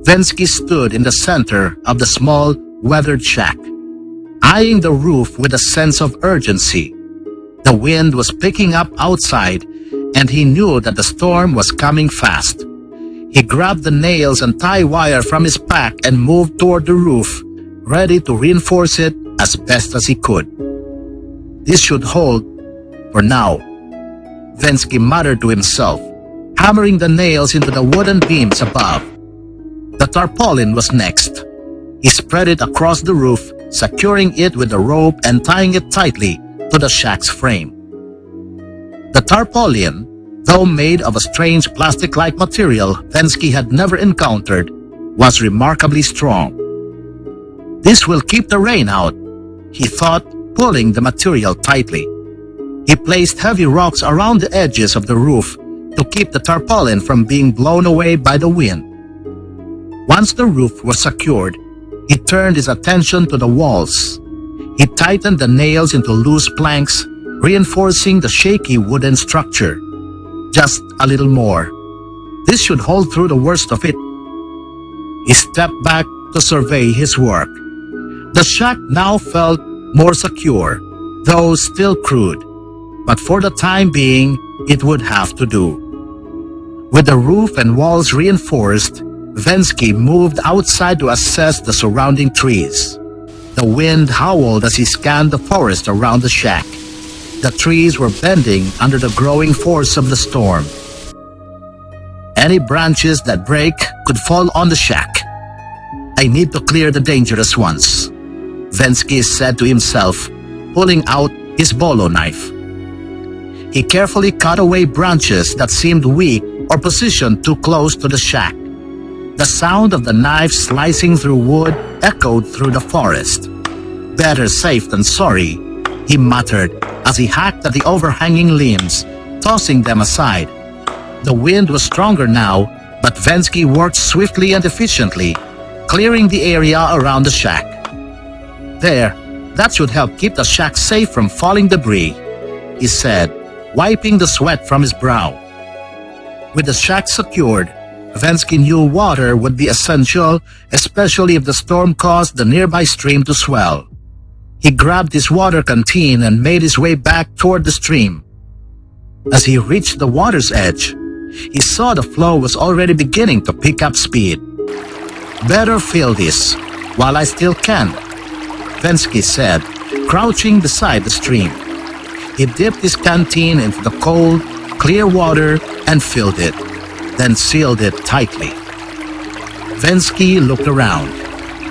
Venzki stood in the center of the small, weathered shack, eyeing the roof with a sense of urgency. The wind was picking up outside, and he knew that the storm was coming fast. He grabbed the nails and tie wire from his pack and moved toward the roof, ready to reinforce it as best as he could. This should hold for now, Venzki muttered to himself, hammering the nails into the wooden beams above. The tarpaulin was next. He spread it across the roof, securing it with a rope and tying it tightly to the shack's frame. The tarpaulin, though made of a strange plastic-like material Venzki had never encountered, was remarkably strong. This will keep the rain out, he thought, pulling the material tightly. He placed heavy rocks around the edges of the roof to keep the tarpaulin from being blown away by the wind. Once the roof was secured, he turned his attention to the walls. He tightened the nails into loose planks, reinforcing the shaky wooden structure. Just a little more. This should hold through the worst of it. He stepped back to survey his work. The shack now felt more secure, though still crude. But for the time being, it would have to do. With the roof and walls reinforced, Venzki moved outside to assess the surrounding trees. The wind howled as he scanned the forest around the shack. The trees were bending under the growing force of the storm. Any branches that break could fall on the shack. I need to clear the dangerous ones, Venzki said to himself, pulling out his bolo knife. He carefully cut away branches that seemed weak or positioned too close to the shack. The sound of the knife slicing through wood echoed through the forest. Better safe than sorry, he muttered as he hacked at the overhanging limbs, tossing them aside. The wind was stronger now, but Venzki worked swiftly and efficiently, clearing the area around the shack. There, that should help keep the shack safe from falling debris, he said, wiping the sweat from his brow. With the shack secured, Venzki knew water would be essential, especially if the storm caused the nearby stream to swell. He grabbed his water canteen and made his way back toward the stream. As he reached the water's edge, he saw the flow was already beginning to pick up speed. Better fill this while I still can, Venzki said, crouching beside the stream. He dipped his canteen into the cold, clear water and filled it, then sealed it tightly. Venzki looked around,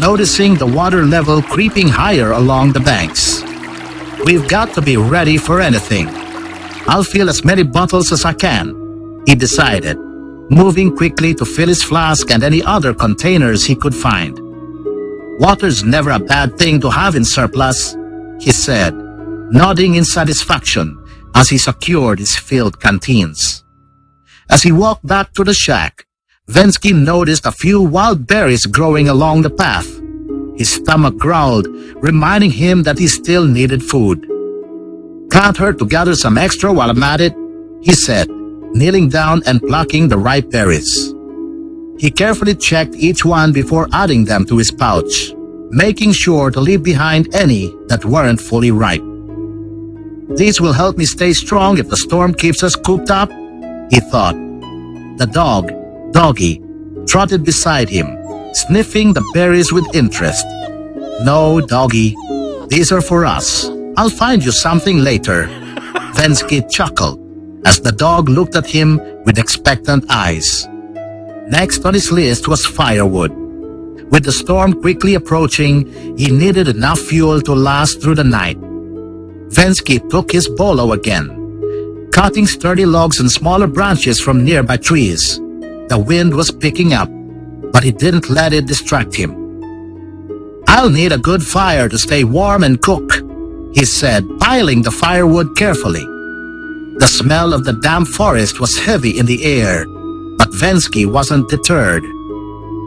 noticing the water level creeping higher along the banks. We've got to be ready for anything. I'll fill as many bottles as I can, he decided, moving quickly to fill his flask and any other containers he could find. Water's never a bad thing to have in surplus, he said, nodding in satisfaction as he secured his filled canteens. As he walked back to the shack, Venzki noticed a few wild berries growing along the path. His stomach growled, reminding him that he still needed food. Can't hurt to gather some extra while I'm at it, he said, kneeling down and plucking the ripe berries. He carefully checked each one before adding them to his pouch, making sure to leave behind any that weren't fully ripe. These will help me stay strong if the storm keeps us cooped up, he thought. The dog, Doggy, trotted beside him, sniffing the berries with interest. No, Doggy, these are for us. I'll find you something later, Venzki chuckled as the dog looked at him with expectant eyes. Next on his list was firewood. With the storm quickly approaching, he needed enough fuel to last through the night. Venzki took his bolo again, cutting sturdy logs and smaller branches from nearby trees. The wind was picking up, but he didn't let it distract him. I'll need a good fire to stay warm and cook, he said, piling the firewood carefully. The smell of the damp forest was heavy in the air, but Venzki wasn't deterred.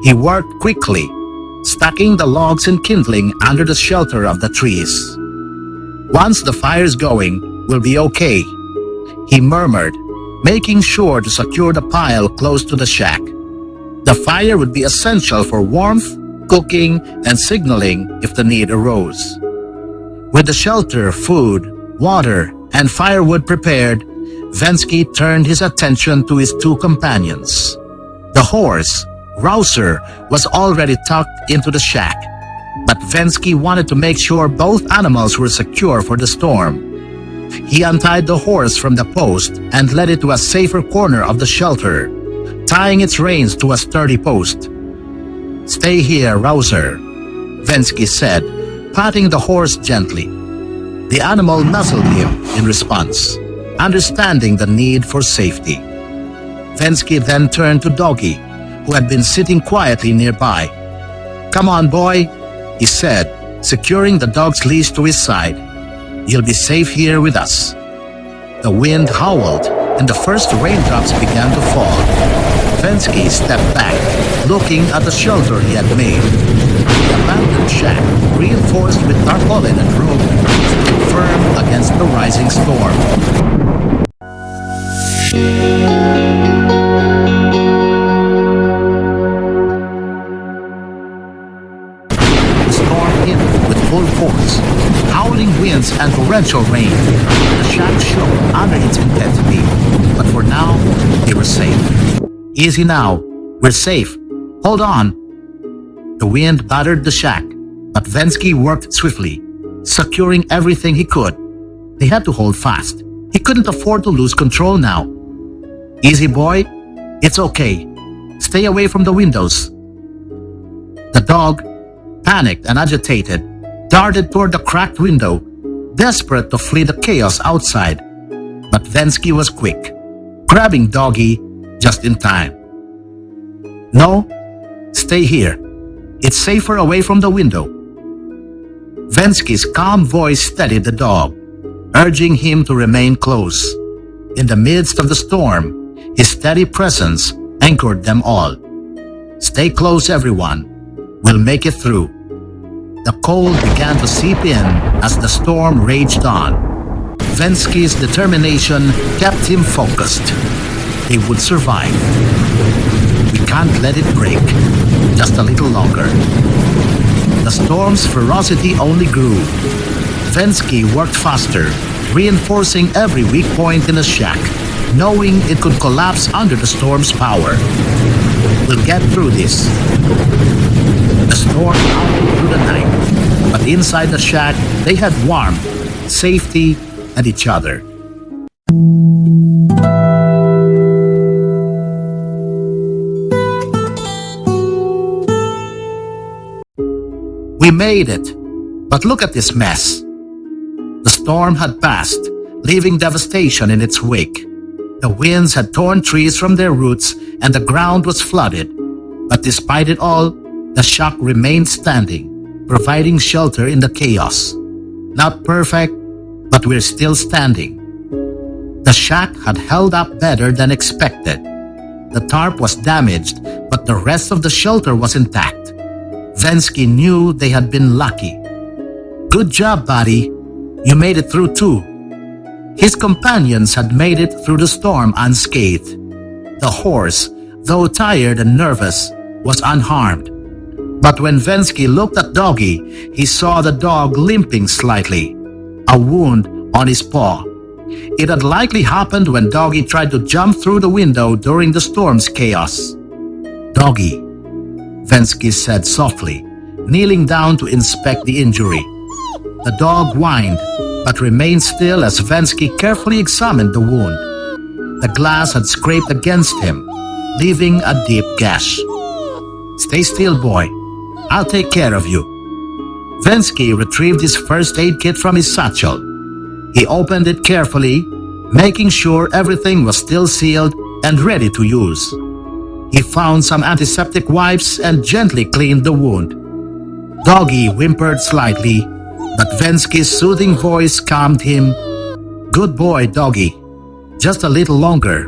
He worked quickly, stacking the logs and kindling under the shelter of the trees. Once the fire's going, we'll be okay, he murmured, making sure to secure the pile close to the shack. The fire would be essential for warmth, cooking, and signaling if the need arose. With the shelter, food, water, and firewood prepared, Venzki turned his attention to his two companions. The horse, Rouser, was already tucked into the shack, but Venzki wanted to make sure both animals were secure for the storm. He untied the horse from the post and led it to a safer corner of the shelter, tying its reins to a sturdy post. "Stay here, Rouser," Venzki said, patting the horse gently. The animal nuzzled him in response, understanding the need for safety. Venzki then turned to Doggy, who had been sitting quietly nearby. "Come on, boy," he said, securing the dog's leash to his side. "You'll be safe here with us." The wind howled, and the first raindrops began to fall. Venzki stepped back, looking at the shelter he had made. The abandoned shack, reinforced with tarpaulin and rope, stood firm against the rising storm. The storm hit with full force, howling winds and torrential rain. The shack shook under its intensity, but for now, they were safe. "Easy now. We're safe. Hold on." The wind battered the shack, but Venzki worked swiftly, securing everything he could. They had to hold fast. He couldn't afford to lose control now. "Easy, boy. It's okay. Stay away from the windows." The dog, panicked and agitated, darted toward the cracked window, desperate to flee the chaos outside. But Venzki was quick, grabbing Doggy just in time. "No, stay here. It's safer away from the window." Venzki's calm voice steadied the dog, urging him to remain close. In the midst of the storm, his steady presence anchored them all. "Stay close, everyone. We'll make it through." The cold began to seep in as the storm raged on. Venzki's determination kept him focused. They would survive. "We can't let it break. Just a little longer." The storm's ferocity only grew. Venzki worked faster, reinforcing every weak point in the shack, knowing it could collapse under the storm's power. "We'll get through this." The storm howled through the night, but inside the shack they had warmth, safety, and each other. We made it, but look at this mess. The storm had passed, leaving devastation in its wake. The winds had torn trees from their roots and the ground was flooded. But despite it all, the shack remained standing, providing shelter in the chaos. Not perfect, but we're still standing. The shack had held up better than expected. The tarp was damaged, but the rest of the shelter was intact. Venzki knew they had been lucky. "Good job, buddy. You made it through too." His companions had made it through the storm unscathed. The horse, though tired and nervous, was unharmed. But when Venzki looked at Doggy, he saw the dog limping slightly, a wound on his paw. It had likely happened when Doggy tried to jump through the window during the storm's chaos. "Doggy," Venzki said softly, kneeling down to inspect the injury. The dog whined, but remained still as Venzki carefully examined the wound. The glass had scraped against him, leaving a deep gash. "Stay still, boy. I'll take care of you." Venzki retrieved his first aid kit from his satchel. He opened it carefully, making sure everything was still sealed and ready to use. He found some antiseptic wipes and gently cleaned the wound. Doggy whimpered slightly, but Venzki's soothing voice calmed him. "Good boy, Doggy. Just a little longer."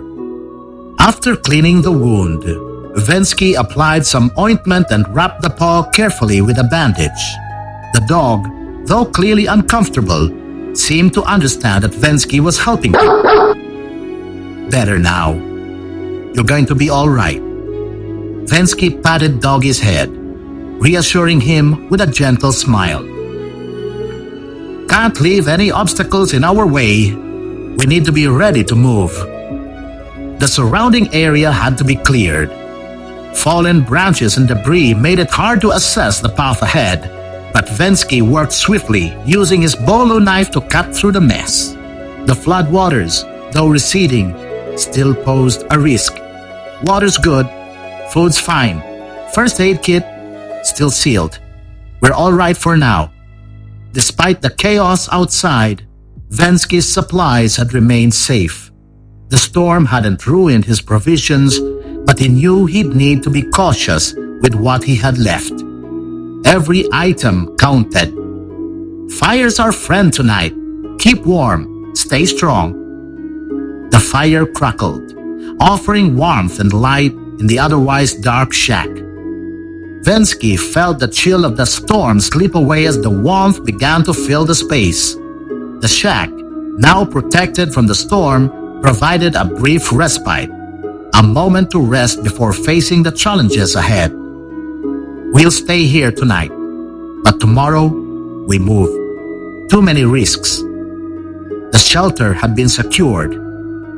After cleaning the wound, Venzki applied some ointment and wrapped the paw carefully with a bandage. The dog, though clearly uncomfortable, seemed to understand that Venzki was helping him. Better now. You're going to be all right. Venzki patted Doggy's head, reassuring him with a gentle smile. Can't leave any obstacles in our way. We need to be ready to move. The surrounding area had to be cleared. Fallen branches and debris made it hard to assess the path ahead, but Venzki worked swiftly, using his bolo knife to cut through the mess. The floodwaters, though receding, still posed a risk. Water's good, food's fine, first aid kit still sealed. We're all right for now. Despite the chaos outside, Venzki's supplies had remained safe. The storm hadn't ruined his provisions, but he knew he'd need to be cautious with what he had left. Every item counted. Fire's our friend tonight. Keep warm, stay strong. The fire crackled, offering warmth and light in the otherwise dark shack. Venzki felt the chill of the storm slip away as the warmth began to fill the space. The shack, now protected from the storm, provided a brief respite, a moment to rest before facing the challenges ahead. We'll stay here tonight, but tomorrow we move. Too many risks. The shelter had been secured.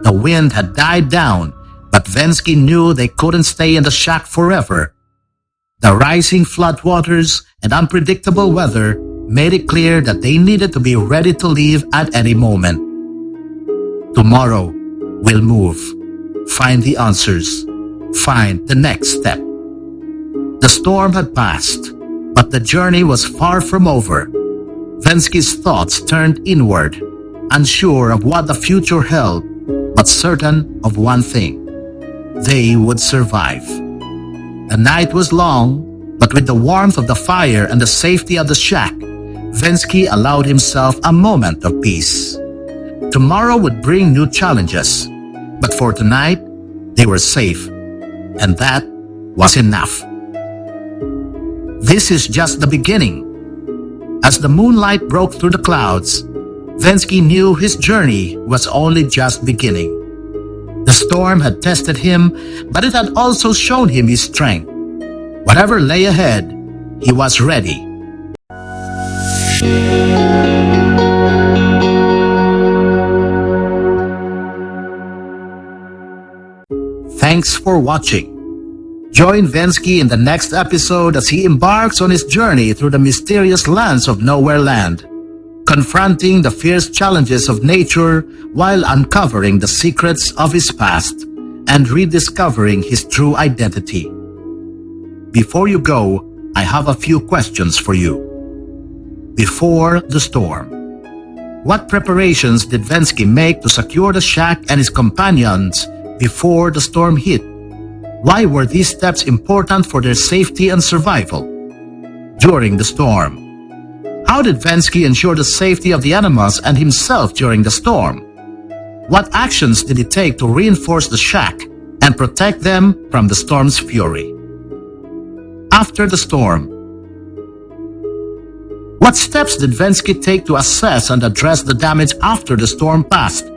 The wind had died down, but Venzki knew they couldn't stay in the shack forever. The rising floodwaters and unpredictable weather made it clear that they needed to be ready to leave at any moment. Tomorrow, we'll move, find the answers, find the next step. The storm had passed, but the journey was far from over. Venzki's thoughts turned inward, unsure of what the future held, but certain of one thing: they would survive. The night was long, but with the warmth of the fire and the safety of the shack, Venzki allowed himself a moment of peace. Tomorrow would bring new challenges, but for tonight, they were safe, and that was enough. This is just the beginning. As the moonlight broke through the clouds, Venzki knew his journey was only just beginning. The storm had tested him, but it had also shown him his strength. Whatever lay ahead, he was ready. Thanks for watching. Join Venzki in the next episode as he embarks on his journey through the mysterious lands of Nowhere Land, confronting the fierce challenges of nature while uncovering the secrets of his past and rediscovering his true identity. Before you go, I have a few questions for you. Before the storm, what preparations did Venzki make to secure the shack and his companions before the storm hit? Why were these steps important for their safety and survival? During the storm, how did Venzki ensure the safety of the animals and himself during the storm? What actions did he take to reinforce the shack and protect them from the storm's fury? After the storm, what steps did Venzki take to assess and address the damage after the storm passed?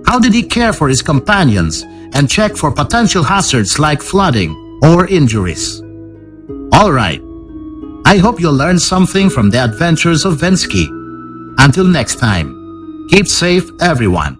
How did he care for his companions and check for potential hazards like flooding or injuries? All right. I hope you learned something from the Adventures of Venzki. Until next time, keep safe, everyone.